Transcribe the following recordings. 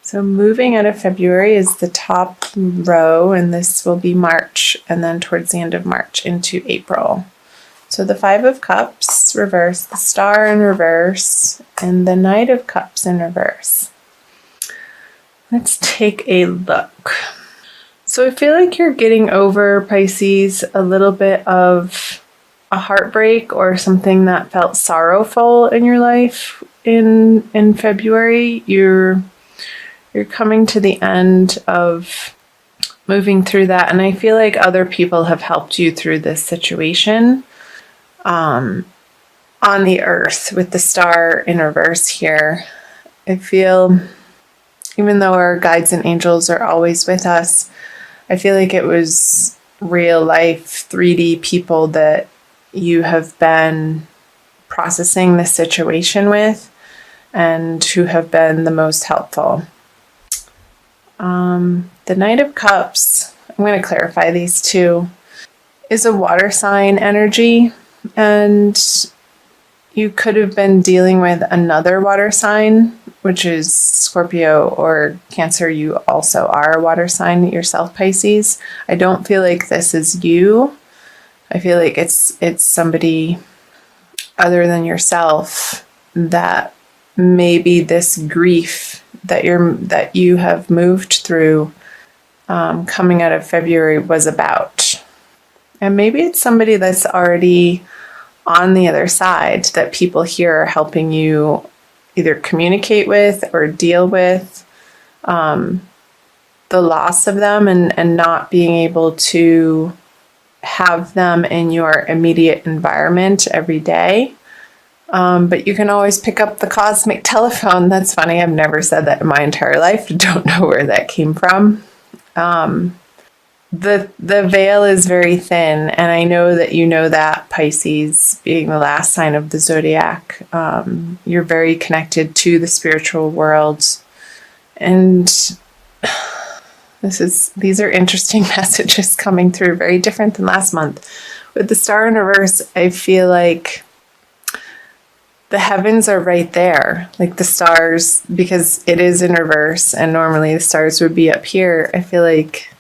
So moving out of February is the top row, and this will be March, and then towards the end of March into April. So the Five of Cups reverse, the Star in reverse, and the Knight of Cups in reverse. Let's take a look. So I feel like you're getting over, Pisces, a little bit of a heartbreak or something that felt sorrowful in your life in February. You're coming to the end of moving through that, and I feel like other people have helped you through this situation. On the earth with the Star in reverse here, I feel, even though our guides and angels are always with us, I feel like it was real life 3D people that you have been processing this situation with and who have been the most helpful. The Knight of Cups, I'm going to clarify these two, is a water sign energy, and you could have been dealing with another water sign, which is Scorpio or Cancer. You also are a water sign yourself, Pisces. I don't feel like this is you. I feel like it's somebody other than yourself that maybe this grief that you have moved through coming out of February was about. And maybe it's somebody that's already on the other side that people here are helping you either communicate with or deal with the loss of them and not being able to have them in your immediate environment every day. But you can always pick up the cosmic telephone. That's funny. I've never said that in my entire life. Don't know where that came from. The veil is very thin, and I know that you know that, Pisces, being the last sign of the zodiac. You're very connected to the spiritual world, and these are interesting messages coming through, very different than last month. With the Star in reverse, I feel like the heavens are right there, like the stars, because it is in reverse, and normally the stars would be up here. I feel like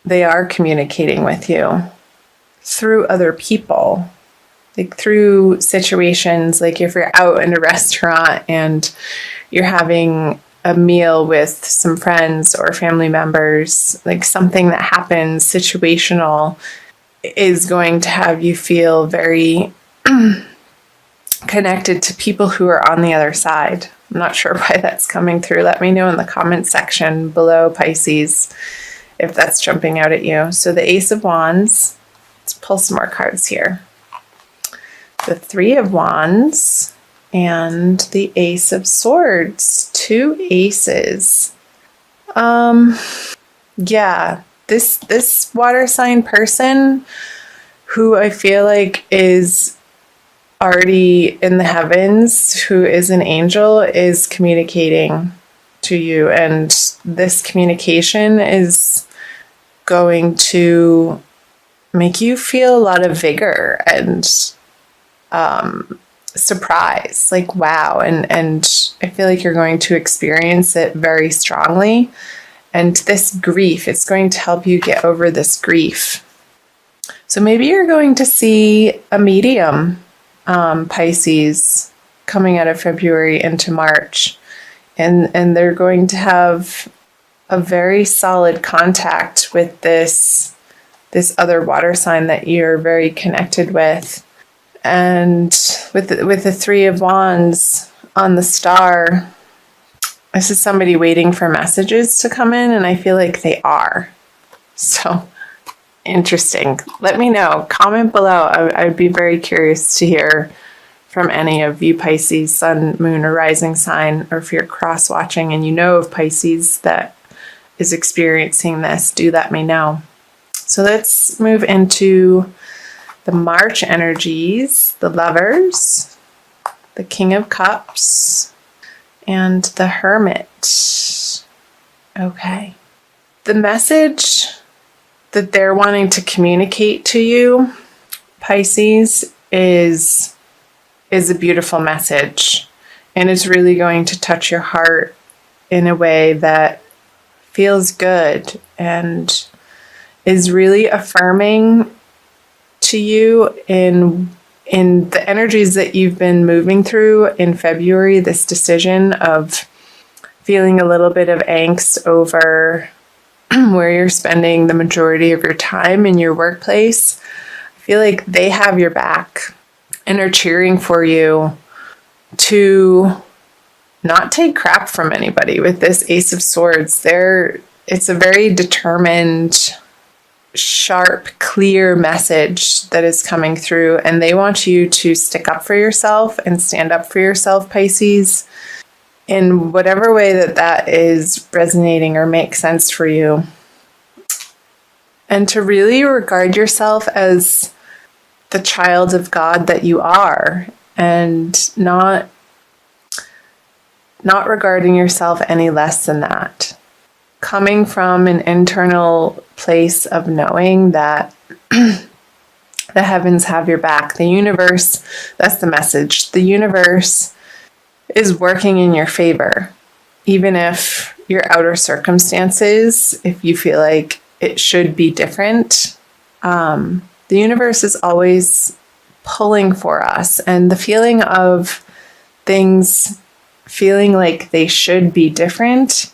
they are communicating with you through other people, like through situations, like if you're out in a restaurant and you're having a meal with some friends or family members, like something that happens situational is going to have you feel very connected to people who are on the other side. I'm not sure why that's coming through. Let me know in the comment section below, Pisces, if that's jumping out at you. So the Ace of Wands, let's pull some more cards here. The Three of Wands and the Ace of Swords, two aces. Yeah, this water sign person who I feel like is already in the heavens, who is an angel, is communicating to you, and this communication is going to make you feel a lot of vigor and surprise, like wow, and I feel like you're going to experience it very strongly, and this grief, it's going to help you get over this grief. So maybe you're going to see a medium, Pisces, coming out of February into March, and they're going to have a very solid contact with this other water sign that you're very connected with. And with the Three of Wands on the Star, this is somebody waiting for messages to come in, and I feel like they are. So interesting. Let me know. Comment below. I'd be very curious to hear from any of you Pisces, Sun, Moon, or Rising sign, or if you're cross-watching and you know of Pisces that is experiencing this, do let me know. So let's move into the March energies, the Lovers, the King of Cups, and the Hermit. Okay. The message that they're wanting to communicate to you, Pisces, is a beautiful message, and it's really going to touch your heart in a way that feels good and is really affirming to you in the energies that you've been moving through in February, this decision of feeling a little bit of angst over where you're spending the majority of your time in your workplace. I feel like they have your back and are cheering for you to not take crap from anybody with this Ace of Swords. It's a very determined, sharp, clear message that is coming through, and they want you to stick up for yourself and stand up for yourself, Pisces, in whatever way that is resonating or makes sense for you. And to really regard yourself as the child of God that you are, and not regarding yourself any less than that. Coming from an internal place of knowing that the heavens have your back. The universe, that's the message. The universe is working in your favor. Even if your outer circumstances, if you feel like it should be different, the universe is always pulling for us. And the feeling of things feeling like they should be different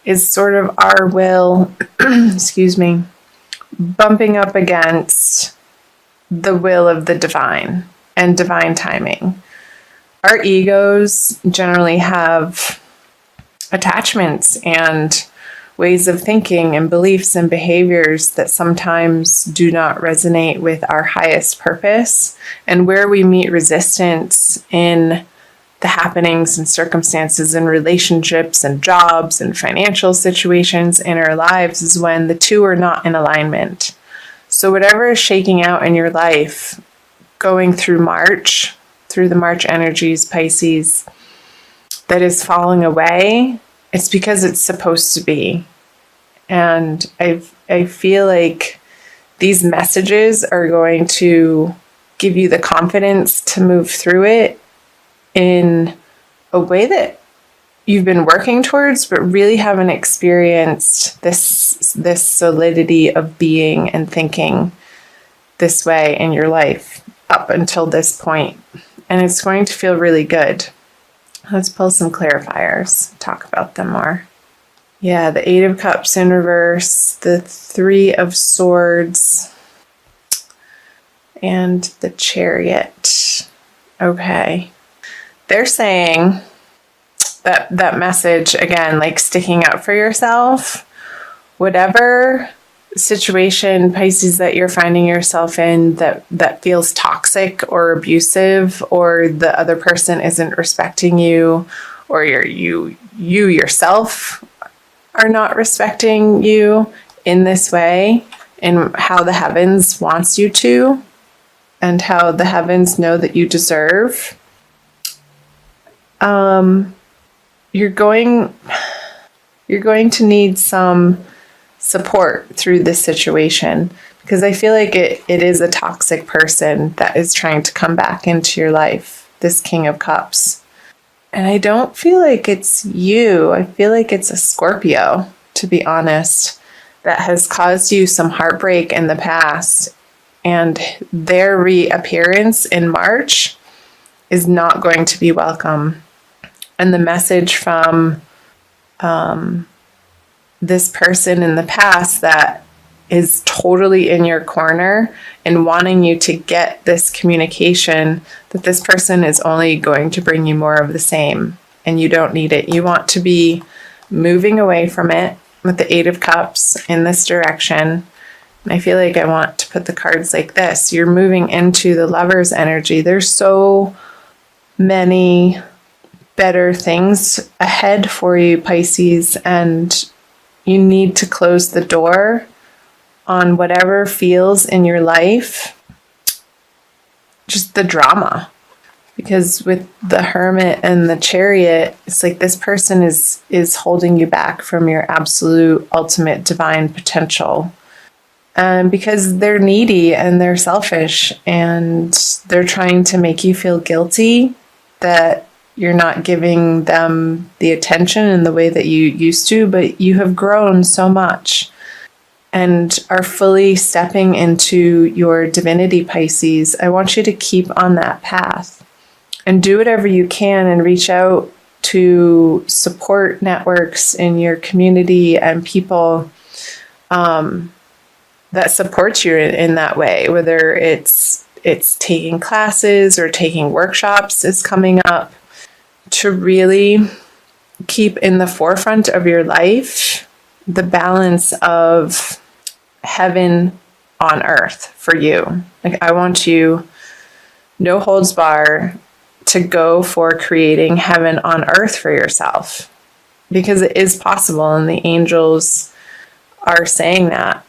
is sort of our will, bumping up against the will of the divine and divine timing. Our egos generally have attachments and ways of thinking and beliefs and behaviors that sometimes do not resonate with our highest purpose, and where we meet resistance in the happenings and circumstances and relationships and jobs and financial situations in our lives is when the two are not in alignment. So whatever is shaking out in your life, going through March, through the March energies, Pisces, that is falling away, it's because it's supposed to be. And I feel like these messages are going to give you the confidence to move through it in a way that you've been working towards, but really haven't experienced this solidity of being and thinking this way in your life up until this point. And it's going to feel really good. Let's pull some clarifiers, talk about them more. Yeah, the Eight of Cups in reverse, the Three of Swords, and the Chariot. Okay. They're saying that message, again, like sticking up for yourself, whatever situation, Pisces, that you're finding yourself in that feels toxic or abusive, or the other person isn't respecting you, or you yourself are not respecting you in this way, in how the heavens wants you to, and how the heavens know that you deserve. You're going to need some support through this situation, because I feel like it is a toxic person that is trying to come back into your life, this King of Cups. And I don't feel like it's you. I feel like it's a Scorpio, to be honest, that has caused you some heartbreak in the past, and their reappearance in March is not going to be welcome. And the message from this person in the past that is totally in your corner and wanting you to get this communication that this person is only going to bring you more of the same, and you don't need it. You want to be moving away from it with the Eight of Cups in this direction. And I feel like I want to put the cards like this. You're moving into the Lover's energy. There's so many better things ahead for you, Pisces, and you need to close the door on whatever feels in your life, just the drama. Because with the Hermit and the Chariot, it's like this person is holding you back from your absolute ultimate divine potential. Because they're needy and they're selfish, and they're trying to make you feel guilty that you're not giving them the attention in the way that you used to, but you have grown so much and are fully stepping into your divinity, Pisces. I want you to keep on that path and do whatever you can and reach out to support networks in your community and people that support you in that way, whether it's taking classes or taking workshops is coming up, to really keep in the forefront of your life the balance of heaven on earth for you. Like, I want you, no holds bar, to go for creating heaven on earth for yourself, because it is possible, and the angels are saying that.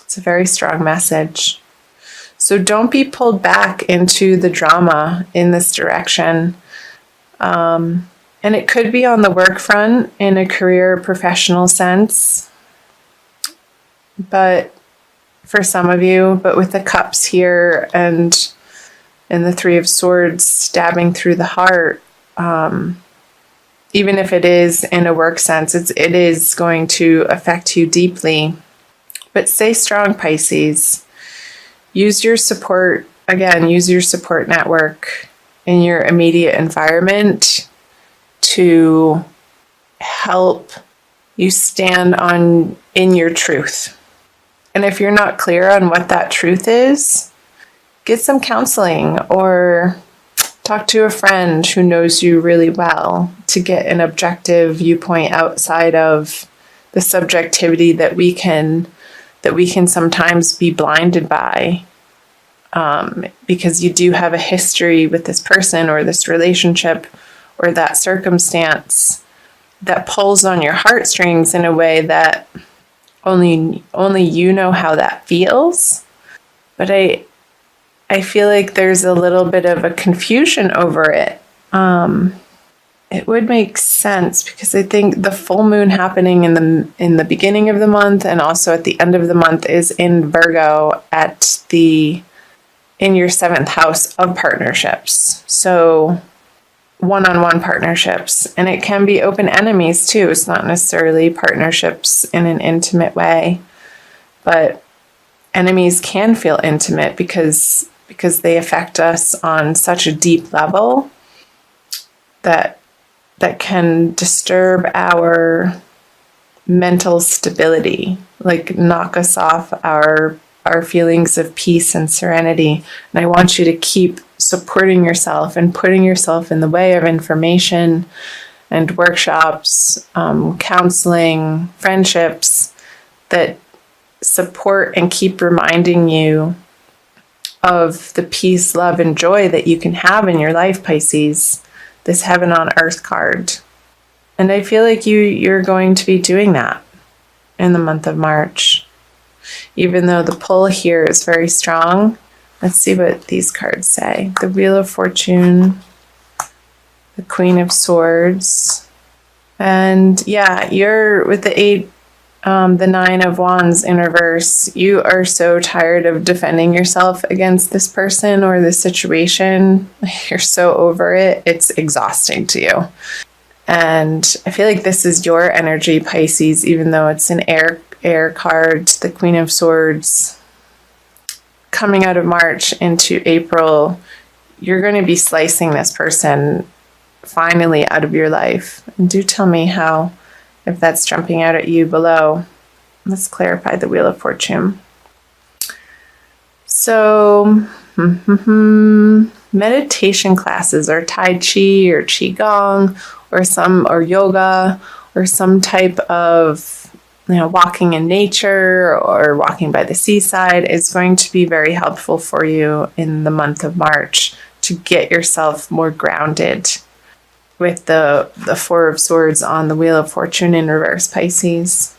It's a very strong message. So don't be pulled back into the drama in this direction. And it could be on the work front in a career professional sense, but for some of you, but with the cups here and the Three of Swords stabbing through the heart, even if it is in a work sense, it is going to affect you deeply. But stay strong, Pisces. Use your support network in your immediate environment to help you stand in your truth. And if you're not clear on what that truth is, get some counseling or talk to a friend who knows you really well to get an objective viewpoint outside of the subjectivity that we can sometimes be blinded by. Because you do have a history with this person or this relationship or that circumstance that pulls on your heartstrings in a way that only you know how that feels. But I feel like there's a little bit of a confusion over it. It would make sense because I think the full moon happening in the beginning of the month and also at the end of the month is in Virgo in your 7th house of partnerships. So one-on-one partnerships, and it can be open enemies too. It's not necessarily partnerships in an intimate way, but enemies can feel intimate because they affect us on such a deep level that can disturb our mental stability, like knock us off our feelings of peace and serenity. And I want you to keep supporting yourself and putting yourself in the way of information and workshops, counseling, friendships that support and keep reminding you of the peace, love, and joy that you can have in your life, Pisces, this heaven on earth card. And I feel like you're going to be doing that in the month of March. Even though the pull here is very strong, let's see what these cards say. The Wheel of Fortune, the Queen of Swords, and yeah, you're with the 9 of Wands in reverse. You are so tired of defending yourself against this person or this situation. You're so over it. It's exhausting to you. And I feel like this is your energy, Pisces, even though it's an air card, the Queen of Swords. Coming out of March into April, you're going to be slicing this person finally out of your life. And do tell me if that's jumping out at you below. Let's clarify the Wheel of Fortune. So, meditation classes or Tai Chi or Qigong or yoga or some type of walking in nature or walking by the seaside is going to be very helpful for you in the month of March to get yourself more grounded with the 4 of Swords on the Wheel of Fortune in reverse, Pisces.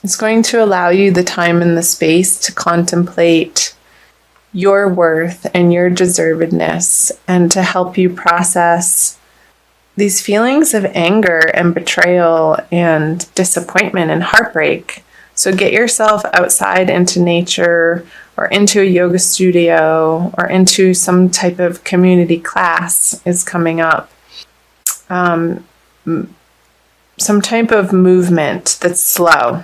It's going to allow you the time and the space to contemplate your worth and your deservedness and to help you process these feelings of anger and betrayal and disappointment and heartbreak. So get yourself outside into nature or into a yoga studio or into some type of community class is coming up some type of movement that's slow,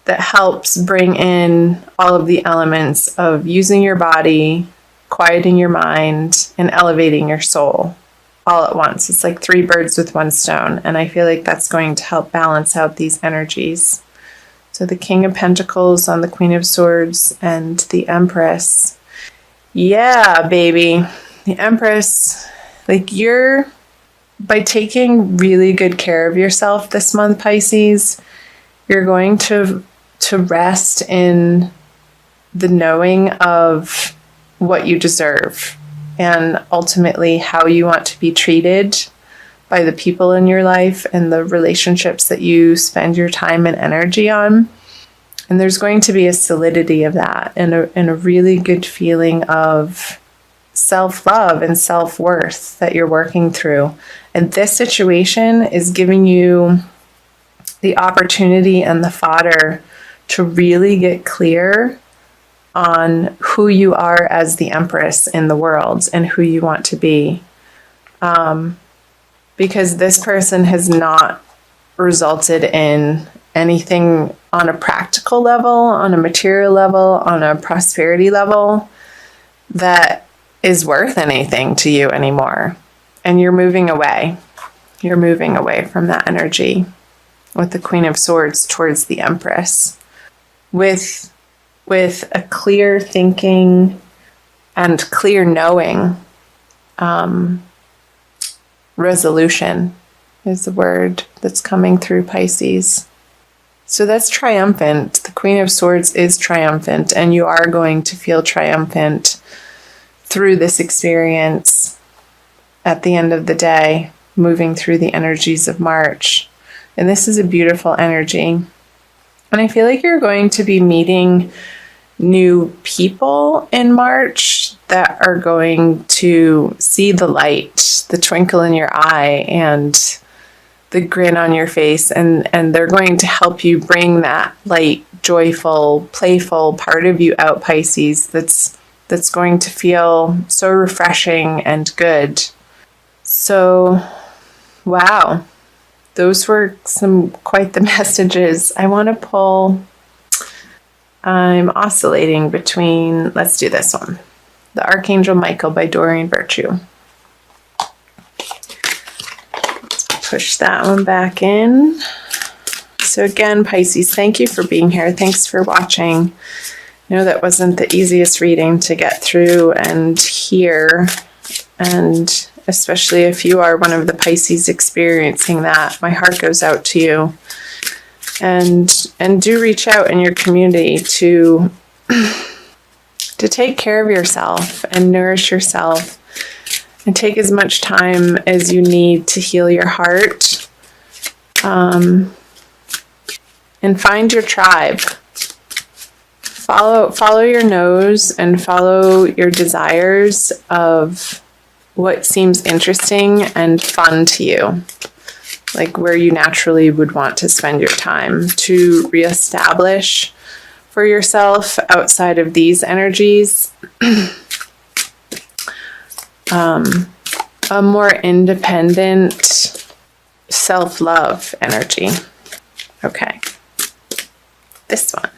that helps bring in all of the elements of using your body, quieting your mind, and elevating your soul all at once. It's like 3 birds with 1 stone, and I feel like that's going to help balance out these energies. So the King of Pentacles on the Queen of Swords and the Empress. Yeah, baby. The Empress, like, by taking really good care of yourself this month, Pisces, you're going to rest in the knowing of what you deserve and ultimately how you want to be treated by the people in your life and the relationships that you spend your time and energy on. And there's going to be a solidity of that and a really good feeling of self-love and self-worth that you're working through. And this situation is giving you the opportunity and the fodder to really get clear on who you are as the Empress in the world and who you want to be. Because this person has not resulted in anything on a practical level, on a material level, on a prosperity level that is worth anything to you anymore. And you're moving away. You're moving away from that energy with the Queen of Swords towards the Empress. With a clear thinking and clear knowing, resolution is the word that's coming through, Pisces. So that's triumphant. The Queen of Swords is triumphant, and you are going to feel triumphant through this experience at the end of the day, moving through the energies of March. And this is a beautiful energy. And I feel like you're going to be meeting new people in March that are going to see the light, the twinkle in your eye, and the grin on your face. And they're going to help you bring that light, joyful, playful part of you out, Pisces, that's going to feel so refreshing and good. So, wow. Those were quite the messages. I want to pull, I'm oscillating between, let's do this one. The Archangel Michael by Doreen Virtue. Let's push that one back in. So again, Pisces, thank you for being here. Thanks for watching. I know that wasn't the easiest reading to get through and hear, and especially if you are one of the Pisces experiencing that, my heart goes out to you. And do reach out in your community to take care of yourself and nourish yourself, and take as much time as you need to heal your heart, and find your tribe. Follow your nose and follow your desires of what seems interesting and fun to you, like where you naturally would want to spend your time, to reestablish for yourself outside of these energies a more independent self-love energy. Okay, this one.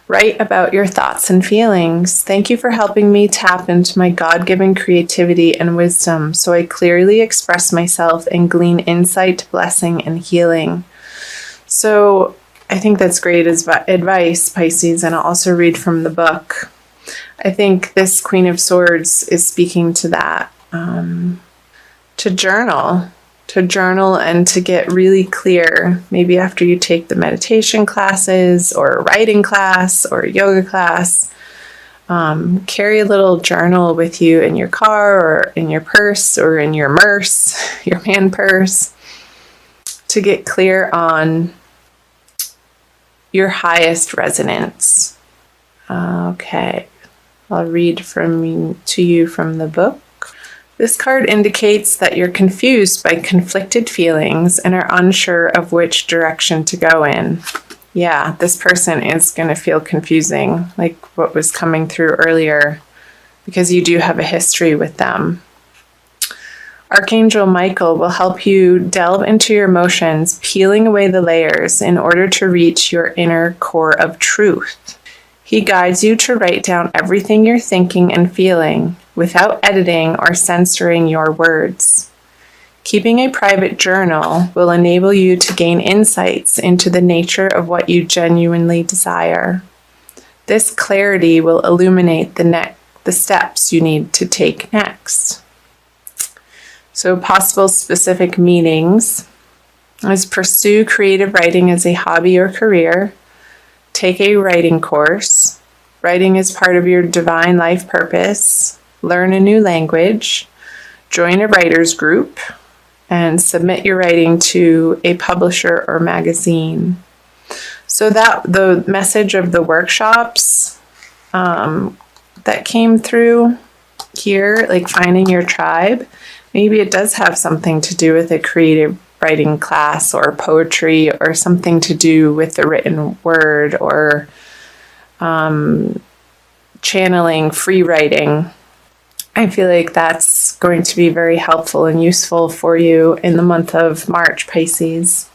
Write about your thoughts and feelings. Thank you for helping me tap into my God-given creativity and wisdom so I clearly express myself and glean insight, blessing, and healing. So I think that's great advice, Pisces, and I'll also read from the book. I think this Queen of Swords is speaking to that, to journal and to get really clear, maybe after you take the meditation classes or a writing class or a yoga class. Carry a little journal with you in your car or in your purse or in your your man purse, to get clear on your highest resonance. Okay, I'll read to you from the book. This card indicates that you're confused by conflicted feelings and are unsure of which direction to go in. Yeah, this person is going to feel confusing, like what was coming through earlier, because you do have a history with them. Archangel Michael will help you delve into your emotions, peeling away the layers in order to reach your inner core of truth. He guides you to write down everything you're thinking and feeling without editing or censoring your words. Keeping a private journal will enable you to gain insights into the nature of what you genuinely desire. This clarity will illuminate the steps you need to take next. So possible specific meanings is pursue creative writing as a hobby or career, take a writing course, writing is part of your divine life purpose, learn a new language, join a writer's group, and submit your writing to a publisher or magazine. So that the message of the workshops that came through here, like finding your tribe, maybe it does have something to do with a creative writing class or poetry or something to do with the written word or channeling, free writing. I feel like that's going to be very helpful and useful for you in the month of March, Pisces.